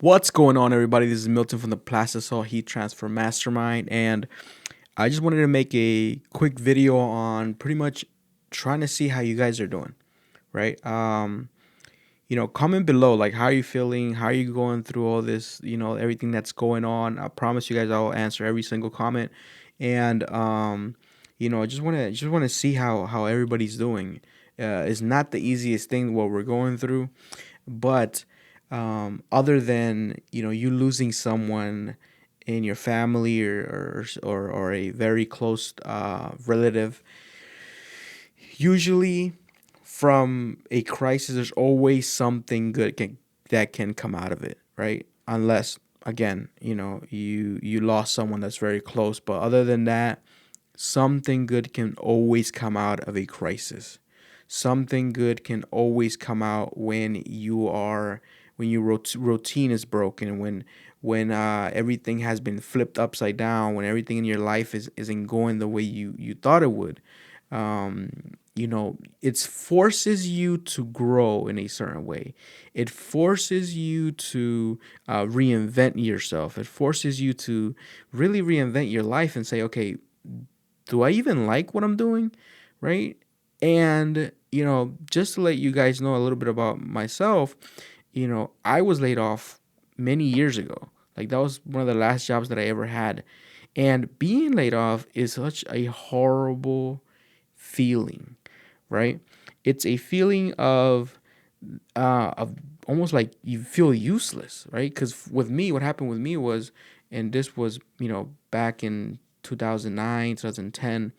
What's going on, everybody? This is Milton from the Plastisol Heat Transfer Mastermind, and I just wanted to make a quick video on pretty much trying to see how you guys are doing, right? Comment below, like, how are you feeling? How are you going through all this? Everything that's going on. I promise you guys, I'll answer every single comment, and I just want to see how everybody's doing. It's not the easiest thing what we're going through, but other than you losing someone in your family or a very close relative, usually from a crisis there's always something good that can come out of it, right? Unless, again, you lost someone that's very close, but other than that, something good can always come out of a crisis. Something good can always come out when your routine is broken, when everything has been flipped upside down, when everything in your life isn't going the way you thought it would. It forces you to grow in a certain way. It forces you to reinvent yourself. It forces you to really reinvent your life and say, okay, do I even like what I'm doing? Right. And, just to let you guys know a little bit about myself, I was laid off many years ago. Like, that was one of the last jobs that I ever had. And being laid off is such a horrible feeling, right? It's a feeling of almost like you feel useless, right? Because with me, what happened with me was, and this was, back in 2009, 2010,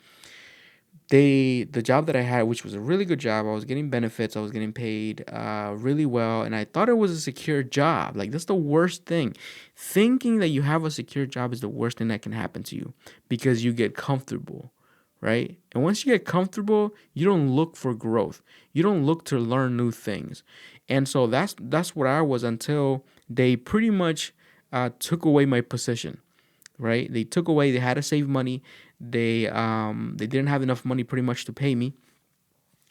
the job that I had, which was a really good job, I was getting benefits, I was getting paid really well, and I thought it was a secure job. Like, that's the worst thing. Thinking that you have a secure job is the worst thing that can happen to you, because you get comfortable, right? And once you get comfortable, you don't look for growth. You don't look to learn new things. And so that's what I was, until they pretty much took away my position, right? They took away. They had to save money. They didn't have enough money pretty much to pay me,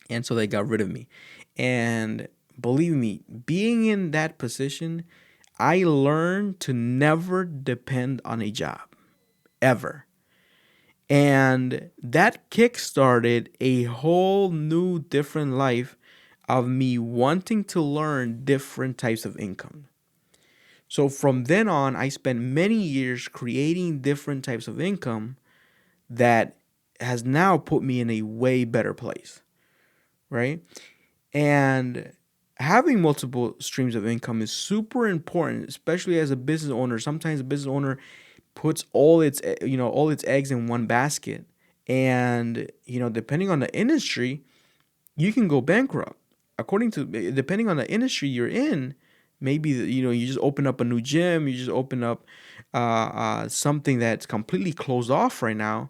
and so they got rid of me. And believe me, being in that position, I learned to never depend on a job ever. And that kickstarted a whole new different life of me wanting to learn different types of income. So from then on, I spent many years creating different types of income that has now put me in a way better place, right? And having multiple streams of income is super important, especially as a business owner. Sometimes a business owner puts all its eggs in one basket, and depending on the industry, you can go bankrupt. Depending on the industry you're in, maybe you just open up a new gym, you just open up something that's completely closed off right now.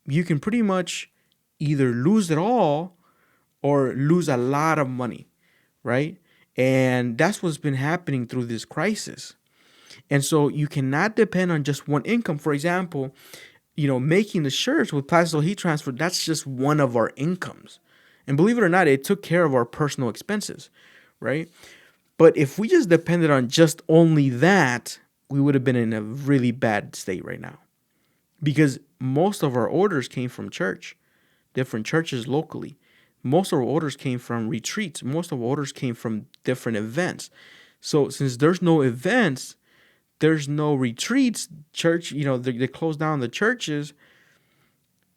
You can pretty much either lose it all or lose a lot of money, right? And that's what's been happening through this crisis. And so you cannot depend on just one income. For example, making the shirts with plastic heat transfer, that's just one of our incomes. And believe it or not, it took care of our personal expenses, right? But if we just depended on just only that, we would have been in a really bad state right now, because most of our orders came from church, different churches locally. Most of our orders came from retreats. Most of our orders came from different events. So since there's no events, there's no retreats, church, they closed down the churches.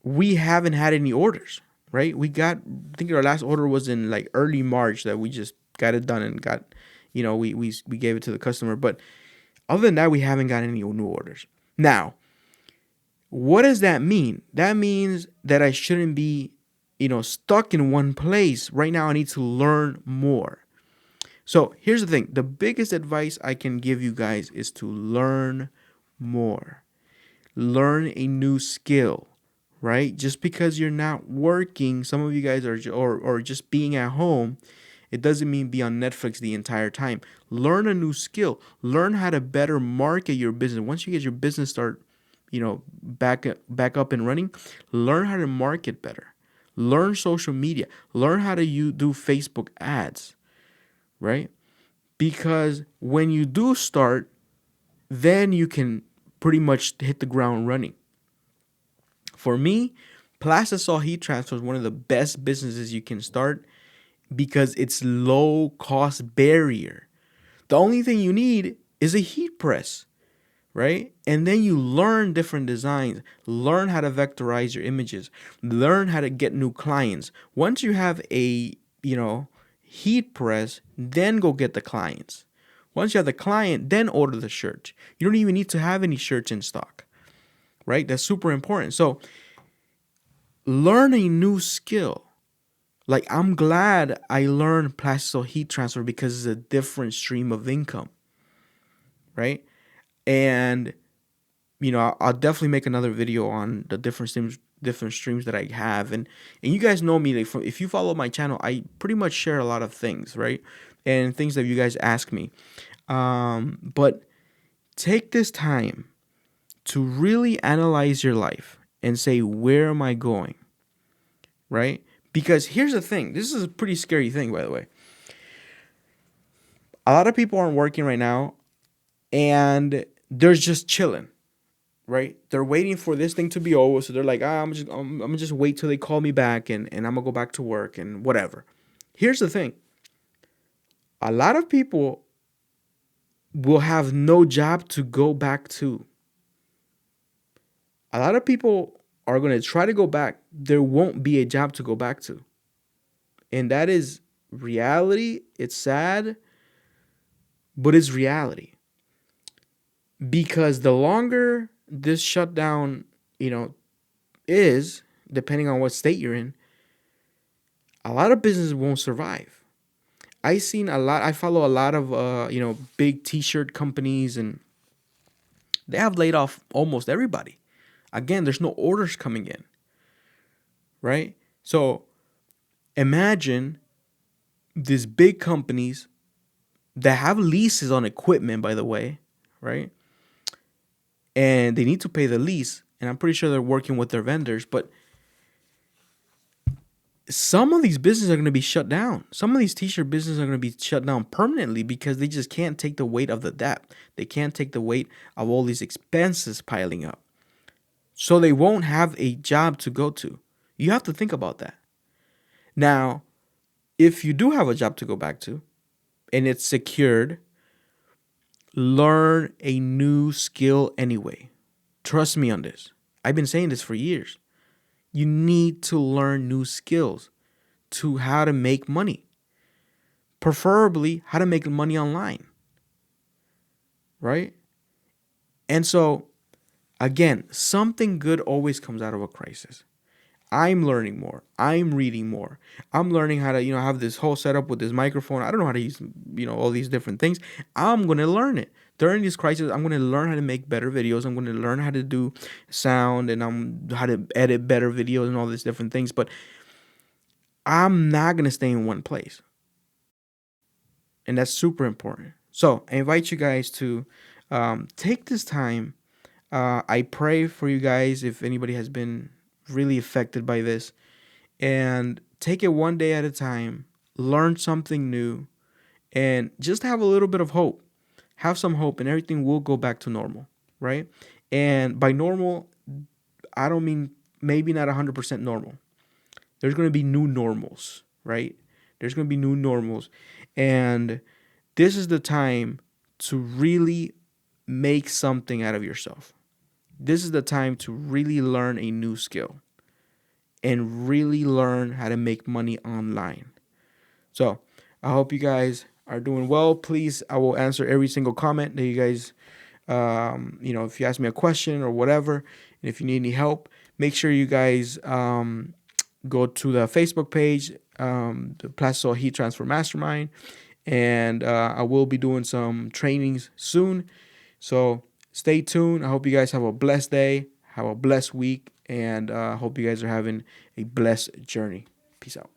We haven't had any orders, right? I think our last order was in like early March, that we just got it done and got, we gave it to the customer. But other than that, we haven't got any new orders. Now, what does that mean? That means that I shouldn't be, stuck in one place. Right now, I need to learn more. So here's the thing. The biggest advice I can give you guys is to learn more. Learn a new skill, right? Just because you're not working, some of you guys are, or just being at home, it doesn't mean be on Netflix the entire time. Learn a new skill. Learn how to better market your business. Once you get your business start, back up and running, learn how to market better. Learn social media. Learn how to do Facebook ads, right? because when you do start, then you can pretty much hit the ground running. For me, plastisol heat transfer is one of the best businesses you can start because it's low cost barrier. The only thing you need is a heat press, right? And then you learn different designs, learn how to vectorize your images, learn how to get new clients. Once you have a, heat press, then go get the clients. Once you have the client, then order the shirt. You don't even need to have any shirts in stock, right? That's super important. So learn a new skill. Like, I'm glad I learned plastic heat transfer because it's a different stream of income, right? And I'll definitely make another video on the different streams that I have, and you guys know me. Like, if you follow my channel, I pretty much share a lot of things, right? And things that you guys ask me. But take this time to really analyze your life and say, where am I going, right? Because here's the thing. This is a pretty scary thing, by the way. A lot of people aren't working right now, and they're just chilling, right? They're waiting for this thing to be over, so they're like, I'm gonna just wait till they call me back, and I'm gonna go back to work and whatever. Here's the thing: a lot of people will have no job to go back to. A lot of people are gonna try to go back. There won't be a job to go back to, and that is reality. It's sad, but it's reality. Because the longer this shutdown, is, depending on what state you're in, a lot of businesses won't survive. I follow a lot of big t-shirt companies, and they have laid off almost everybody. Again, there's no orders coming in, right? So imagine these big companies that have leases on equipment, by the way, right? And they need to pay the lease, and I'm pretty sure they're working with their vendors, but some of these businesses are going to be shut down. Some of these t-shirt businesses are going to be shut down permanently because they just can't take the weight of the debt. They can't take the weight of all these expenses piling up. So they won't have a job to go to. You have to think about that. Now, if you do have a job to go back to and it's secured, learn a new skill anyway. Trust me on this. I've been saying this for years. You need to learn new skills to how to make money. Preferably how to make money online. Right? And so, again, something good always comes out of a crisis. I'm learning more. I'm reading more. I'm learning how to, have this whole setup with this microphone. I don't know how to use, all these different things. I'm going to learn it. During this crisis, I'm going to learn how to make better videos. I'm going to learn how to do sound, and how to edit better videos and all these different things. But I'm not going to stay in one place. And that's super important. So I invite you guys to take this time. I pray for you guys if anybody has been really affected by this, and take it one day at a time, learn something new, and just have a little bit of hope. Have some hope, and everything will go back to normal, right? And by normal, I don't mean maybe not 100% normal. There's going to be new normals, right? There's going to be new normals. And this is the time to really make something out of yourself. This is the time to really learn a new skill and really learn how to make money online. So I hope you guys are doing well. Please, I will answer every single comment that you guys, if you ask me a question or whatever, and if you need any help, make sure you guys go to the Facebook page, the Plastisol Heat Transfer Mastermind, and I will be doing some trainings soon. So stay tuned. I hope you guys have a blessed day, have a blessed week, and I hope you guys are having a blessed journey. Peace out.